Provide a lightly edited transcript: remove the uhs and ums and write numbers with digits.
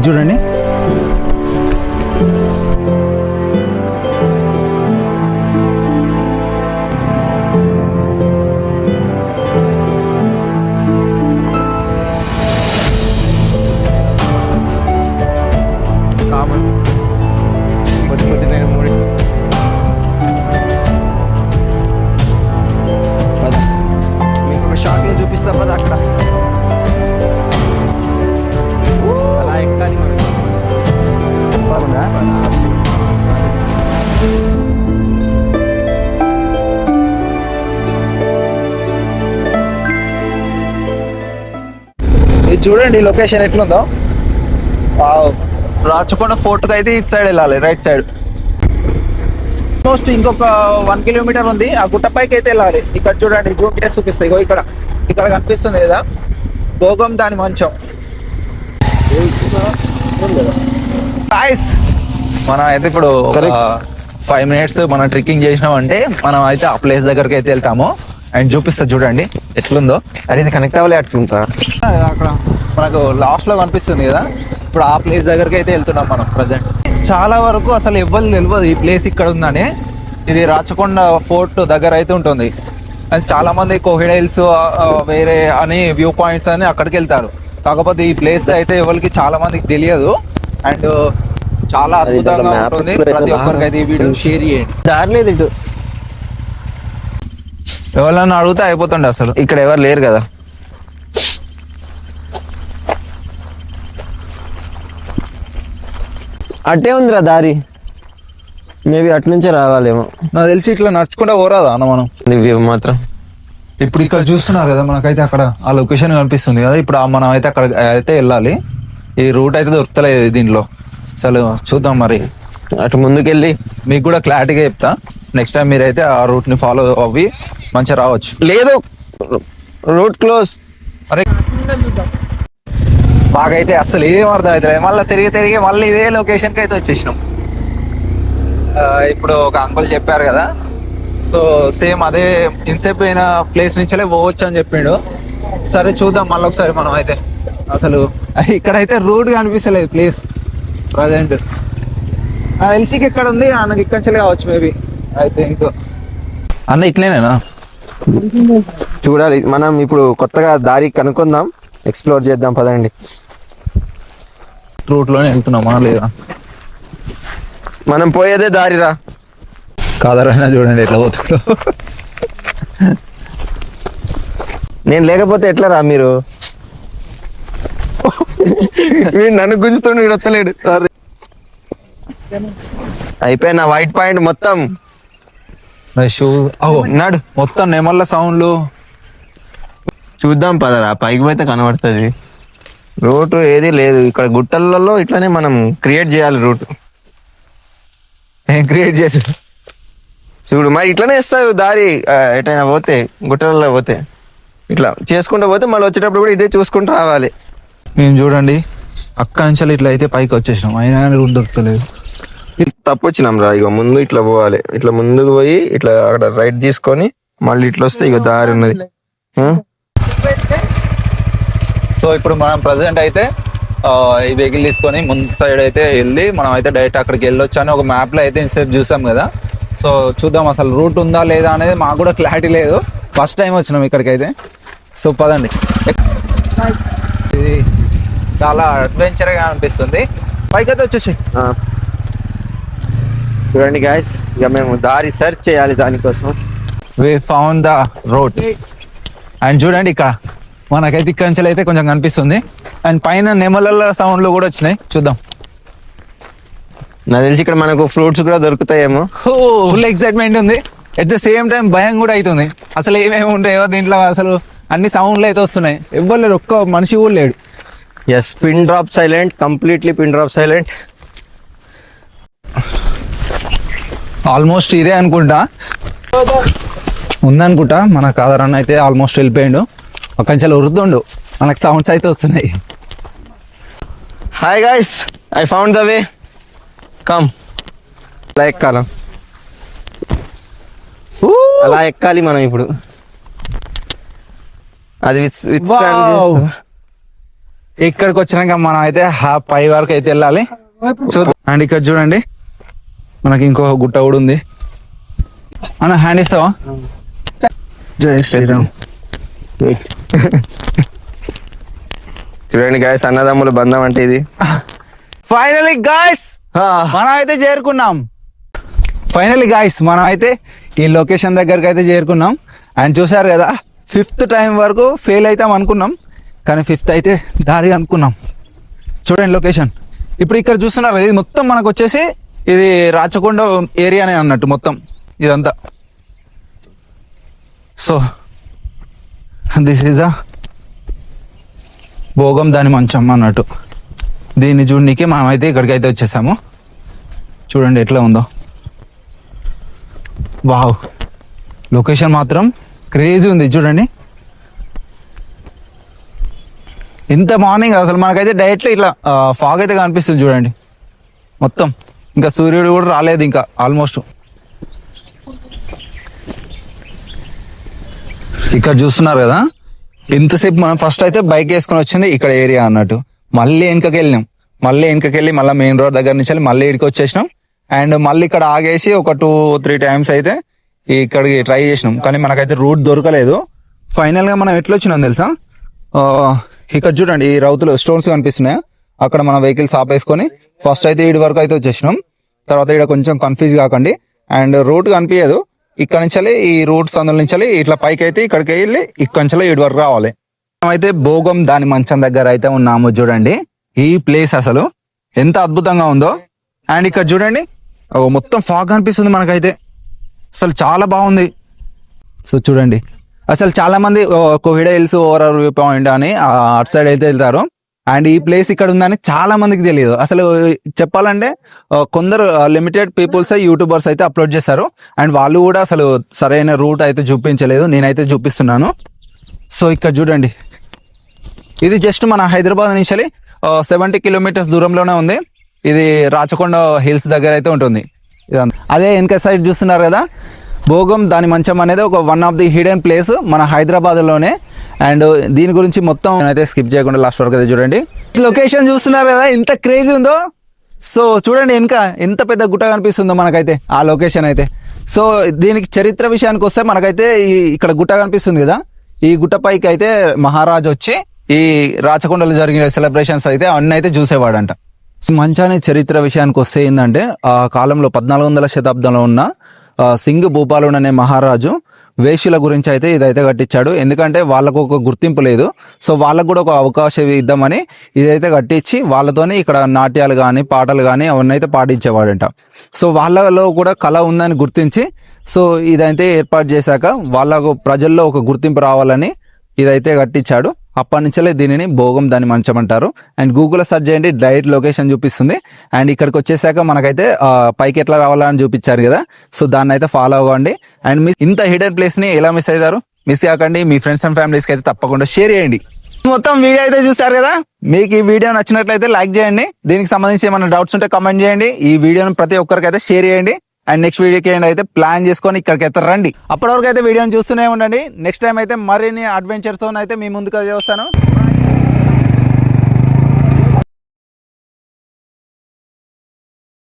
చూడండి ఇంకొక షాకింగ్ చూపిస్తా పద అక్కడ అలా ఎక్కాలి ఇది చూడండి లొకేషన్ ఎట్లుందో. రాచకొండ ఫోర్ట్కి అయితే ఇటు సైడ్ వెళ్ళాలి, రైట్ సైడ్. ఆల్మోస్ట్ ఇంకొక 1 కిలోమీటర్ ఉంది. ఆ గుట్టపైకి అయితే వెళ్ళాలి. ఇక్కడ చూడండి, జూమ్ చేసి చూపిస్తాయి. ఇగో ఇక్కడ ఇక్కడ కనిపిస్తుంది కదా భోగం దాని మంచం. మనం అయితే ఇప్పుడు 5 మినిట్స్ మనం ట్రెక్కింగ్ చేసినామంటే మనం అయితే ఆ ప్లేస్ దగ్గరికి అయితే వెళ్తాము. అండ్ చూపిస్తా చూడండి ఎట్లుందో. అరే ఇది కనెక్ట్ అవ్వలే అట్లుంటా అక్కడ మనకు లాస్ట్ లో కనిపిస్తుంది కదా, ఇప్పుడు ఆ ప్లేస్ దగ్గరికి అయితే వెళ్తున్నాం మనం ప్రజెంట్. చాలా వరకు అసలు ఎవ్వరు తెలియదు ఈ ప్లేస్ ఇక్కడ ఉందని. ఇది రాచకొండ ఫోర్ట్ దగ్గర అయితే ఉంటుంది. అండ్ చాలా మంది కోహిడైల్స్ వేరే అని వ్యూ పాయింట్స్ అని అక్కడికి వెళ్తారు. కాకపోతే ఈ ప్లేస్ అయితే ఎవరికి చాలా మందికి తెలియదు. అండ్ చాలా అద్భుతంగా ఉంటుంది. ప్రతి ఒక్కరికి అయితే ఈ వీడియో షేర్ చేయండి. దారిలేదు ఇటు, ఎవరన్నా అడిగితే అయిపోతుండే. అసలు ఇక్కడ ఎవరు లేరు కదా. అట్టే ఉందిరా దారి, మేబీ అటు నుంచే రావాలేమో. నాకు తెలిసి ఇట్లా నడుచుకుంటా పోరాదా అన్న మనం. వ్యూ మాత్రం ఇప్పుడు ఇక్కడ చూస్తున్నారు కదా, మనకైతే అక్కడ ఆ లొకేషన్ కనిపిస్తుంది కదా. ఇప్పుడు మనం అయితే అక్కడ అయితే వెళ్ళాలి. ఈ రూట్ అయితే దొరుకుతలేదు దీంట్లో. అసలు చూద్దాం మరి. అటు ముందుకెళ్ళి మీకు కూడా క్లారిటీగా చెప్తా. నెక్స్ట్ టైం మీరైతే ఆ రూట్ ని ఫాలో అవ్వి మంచిగా రావచ్చు. లేదు, రూట్ క్లోజ్. అరే మాకైతే అసలు ఏం అర్థం అవుతలేదు. మళ్ళీ తిరిగి మళ్ళీ ఇదే లొకేషన్కి అయితే వచ్చేసినాం. ఇప్పుడు ఒక అంకుల్ చెప్పారు కదా, సో సేమ్ అదే ఇన్సేపు అయిన ప్లేస్ నుంచే పోవచ్చు అని చెప్పిండు. సరే చూద్దాం మళ్ళీ ఒకసారి మనం అయితే. అసలు ఇక్కడైతే రూట్ కనిపిస్తలేదు ప్లేస్ ప్రజెంట్. ఎల్సీకి ఎక్కడ ఉంది అన్నకి ఇక్కడ నుంచి కావచ్చు మేబీ. అయితే ఇంకో అన్న ఇట్లేనేనా చూడాలి. మనం ఇప్పుడు కొత్తగా దారి కనుక్కుందాం, ఎక్స్ప్లోర్ చేద్దాం పదండి. రూట్ లోనే వెళ్తున్నామా లేదా? మనం పోయేదే దారిరా. కాదరైనా చూడండి ఎట్లా పోతుండో. నేను లేకపోతే ఎట్లా రా మీరు? వీడు నన్ను గుంజుతుండు, వీడు వస్తలేడు. అయిపోయిన వైట్ పాయింట్ మొత్తం. నాడు మొత్తం నెమళ్ళ సౌండ్లు. చూద్దాం పదరా, పైకి పోతే కనబడుతుంది. రూట్ ఏది లేదు ఇక్కడ గుట్టలలో. ఇట్లానే మనం క్రియేట్ చేయాలి రూట్. ఏం క్రియేట్ చేసి చూడు మరి ఇట్లానే ఇస్తారు దారి. ఎటైనా పోతే గుట్టలలో పోతే ఇట్లా చేసుకుంటూ పోతే మళ్ళీ వచ్చేటప్పుడు కూడా ఇదే చూసుకుంటూ రావాలి. మేము చూడండి అక్కడి నుంచి ఇట్లా అయితే పైకి వచ్చేసినాం, అయినా రూట్ దొరకలేదు. తప్పు వచ్చినాం రా. ఇగో ముందు ఇట్లా పోవాలి, ఇట్లా ముందుకు పోయి ఇట్లా అక్కడ రైట్ తీసుకొని మళ్ళీ ఇట్లా వస్తే ఇగో దారి ఉన్నది. సో ఇప్పుడు మనం ప్రజెంట్ అయితే ఈ వెహికల్ తీసుకొని ముందు సైడ్ అయితే వెళ్ళి మనం అయితే డైరెక్ట్ అక్కడికి వెళ్ళొచ్చు అని ఒక మ్యాప్ లో అయితే ఇన్సేపు చూసాం కదా. సో చూద్దాం అసలు రూట్ ఉందా లేదా అనేది. మాకు కూడా క్లారిటీ లేదు, ఫస్ట్ టైం వచ్చినాం ఇక్కడికి అయితే. సో పదండి. ఇది చాలా అడ్వెంచర్ గా అనిపిస్తుంది. పైకి అయితే వచ్చేసి చూడండి గాయస్, ఇక మేము దారి సెర్చ్ చేయాలి దానికోసం. We found the road. And చూడండి ఇక్కడ మనకైతే ఇక్కడి నుంచి అయితే కొంచెం కనిపిస్తుంది. అండ్ పైన నెమల సౌండ్లు కూడా వచ్చినాయి, చూద్దాం. నాకు తెలిసి ఇక్కడ మనకు ఫ్రూట్స్ కూడా దొరుకుతాయేమో. ఫుల్ ఎక్సైట్మెంట్ ఉంది, ఎట్ ద సేమ్ టైం భయం కూడా అవుతుంది. అసలు ఏమేమి ఉంటాయో దీంట్లో. అసలు అన్ని సౌండ్లు అయితే వస్తున్నాయి, ఎవ్వరు లేరు, ఒక్క మనిషి కూడా లేడు. Yes, pin drop silent, completely pin drop silent. Almost ఇదే అనుకుంటా, ఉందనుకుంటా. మన కాదరన్న అయితే ఆల్మోస్ట్ వెళ్ళిపోయిండు. ఒక నుంచి ఉరుతుండు, మనకు సౌండ్స్ అయితే వస్తున్నాయి. Hi guys, I found the way. Come, అలా ఎక్కాల, అలా ఎక్కాలి మనం ఇప్పుడు. అది విత్ ఇక్కడికి వచ్చినాక మనం అయితే పై వరకు అయితే వెళ్ళాలి చూద్దాం. అండ్ ఇక్కడ చూడండి మనకి ఇంకో గుట్ట కూడా ఉంది. అన్న హ్యాండ్ ఇస్తావా? జై శ్రీరామ్. చూడండి గాయస్, అన్నదమ్ముల బంధం అంటే ఇది. ఫైనలీ గాయస్ మనం అయితే చేరుకున్నాం. మనం అయితే ఈ లొకేషన్ దగ్గరకు అయితే చేరుకున్నాం. అండ్ చూసారు కదా, 5th టైం వరకు ఫెయిల్ అవుతాం అనుకున్నాం, కానీ 5th అయితే దారి అనుకున్నాం. చూడండి లొకేషన్. ఇప్పుడు ఇక్కడ చూస్తున్నారు కదా, ఇది మొత్తం మనకు వచ్చేసి ఇది రాచకొండ ఏరియానే అన్నట్టు మొత్తం ఇదంతా. సో దిస్ ఈజ్ అ భోగం దాని మంచం అన్నట్టు. దీన్ని చూడనీకి మనం అయితే ఇక్కడికి అయితే వచ్చేసాము. చూడండి ఎట్లా ఉందో. వావ్, లొకేషన్ మాత్రం క్రేజీ ఉంది చూడండి. ఇంత మార్నింగ్ అసలు మనకైతే డైరెక్ట్లీ ఇట్లా ఫాగ్ అయితే కనిపిస్తుంది చూడండి మొత్తం. ఇంకా సూర్యుడు కూడా రాలేదు ఇంకా ఆల్మోస్ట్. ఇక్కడ చూస్తున్నారు కదా, ఇంతసేపు మనం ఫస్ట్ అయితే బైక్ వేసుకొని వచ్చింది ఇక్కడ ఏరియా అన్నట్టు. మళ్ళీ వెనకకి వెళ్ళినాం, మళ్ళీ మెయిన్ రోడ్ దగ్గర నుంచి మళ్ళీ ఇక్కడికి వచ్చేసినాం. అండ్ మళ్ళీ ఇక్కడ ఆగేసి ఒక 2-3 టైమ్స్ అయితే ఇక్కడికి ట్రై చేసినాం, కానీ మనకైతే రూట్ దొరకలేదు. ఫైనల్గా మనం ఎట్లా వచ్చినాం తెలుసా, ఇక్కడ చూడండి ఈ రౌతులు స్టోన్స్ కనిపిస్తున్నాయి, అక్కడ మన వెహికల్స్ ఆపేసుకొని ఫస్ట్ అయితే ఇటు వరకు అయితే వచ్చేసినాం. తర్వాత ఇక్కడ కొంచెం కన్ఫ్యూజ్ కాకండి, అండ్ రూట్ కనిపించదు. ఇక్కడ నుంచి ఈ రూట్స్ అందులో నుంచి ఇట్లా పైకి అయితే ఇక్కడికి వెళ్ళి ఇక్కడ నుంచి ఇటు వరకు రావాలి. అయితే భోగం దాని మంచం దగ్గర అయితే ఉన్నాము. చూడండి ఈ ప్లేస్ అసలు ఎంత అద్భుతంగా ఉందో. అండ్ ఇక్కడ చూడండి మొత్తం ఫాగ్ అనిపిస్తుంది మనకైతే, అసలు చాలా బాగుంది. సో చూడండి అసలు చాలా మంది Kohida hills overall view point అని అటు సైడ్ అయితే వెళ్తారు. అండ్ ఈ ప్లేస్ ఇక్కడ ఉందని చాలా మందికి తెలియదు. అసలు చెప్పాలంటే కొందరు లిమిటెడ్ పీపుల్స్ యూట్యూబర్స్ అయితే అప్లోడ్ చేశారు, అండ్ వాళ్ళు కూడా అసలు సరైన రూట్ అయితే చూపించలేదు, నేనైతే చూపిస్తున్నాను. సో ఇక్కడ చూడండి, ఇది జస్ట్ మన హైదరాబాద్ నుంచి 70 కిలోమీటర్స్ దూరంలోనే ఉంది. ఇది రాచకొండ హిల్స్ దగ్గర అయితే ఉంటుంది. అదే వెనక సైడ్ చూస్తున్నారు కదా, భోగం దాని మంచం అనేది ఒక one of the hidden place మన హైదరాబాద్లోనే. అండ్ దీని గురించి మొత్తం అయితే స్కిప్ చేయకుండా లాస్ట్ వరకు అయితే చూడండి. లొకేషన్ చూస్తున్నారు కదా ఎంత క్రేజీ ఉందో. సో చూడండి వెనక ఎంత పెద్ద గుట్ట కనిపిస్తుందో మనకైతే ఆ లొకేషన్ అయితే. సో దీనికి చరిత్ర విషయానికి వస్తే మనకైతే ఇక్కడ గుట్ట కనిపిస్తుంది కదా, ఈ గుట్ట పైకి అయితే మహారాజు వచ్చి ఈ రాచకొండలో జరిగిన సెలబ్రేషన్స్ అయితే అన్నీ అయితే చూసేవాడంట. మంచాని చరిత్ర విషయానికి వస్తే ఏంటంటే ఆ కాలంలో 1400వ శతాబ్దంలో ఉన్న సింగ్ భూపాలుడు అనే మహారాజు వేశ్యుల గురించి అయితే ఇదైతే కట్టించాడు. ఎందుకంటే వాళ్ళకు ఒక గుర్తింపు లేదు, సో వాళ్ళకు కూడా ఒక అవకాశం ఇద్దామని ఇదైతే కట్టించి వాళ్ళతోనే ఇక్కడ నాట్యాలు కానీ పాటలు కానీ అవన్నీ అయితే పాటించేవాడంట. సో వాళ్ళలో కూడా కళ ఉందని గుర్తించి సో ఇదైతే ఏర్పాటు చేశాక వాళ్ళకు ప్రజల్లో ఒక గుర్తింపు రావాలని ఇదైతే కట్టించాడు. అప్పటి నుంచే దీనిని భోగం దాని మంచం అంటారు. అండ్ గూగుల్లో సెర్చ్ చేయండి, డైరెక్ట్ లొకేషన్ చూపిస్తుంది. అండ్ ఇక్కడికి వచ్చేసాక మనకైతే పైకి ఎట్లా రావాలని చూపించారు కదా, సో దాన్ని అయితే ఫాలో అవ్వండి. అండ్ ఇంత హిడెన్ ప్లేస్ని ఎలా మిస్ అవుతారు, మిస్ కాకండి. మీ ఫ్రెండ్స్ అండ్ ఫ్యామిలీస్కి అయితే తప్పకుండా షేర్ చేయండి. మొత్తం వీడియో అయితే చూసారు కదా, మీకు ఈ వీడియో నచ్చినట్లయితే లైక్ చేయండి. దీనికి సంబంధించి ఏమైనా డౌట్స్ ఉంటే కామెంట్ చేయండి. ఈ వీడియోని ప్రతి ఒక్కరికైతే షేర్ చేయండి. అండ్ నెక్స్ట్ వీడియోకి అయితే ప్లాన్ చేసుకొని ఇక్కడికి అయితే రండి. అప్పటి వరకు అయితే వీడియోని చూస్తూనే ఉండండి. నెక్స్ట్ టైం అయితే మరిన్ని అడ్వెంచర్స్తో అయితే మీ ముందుకు వస్తాను.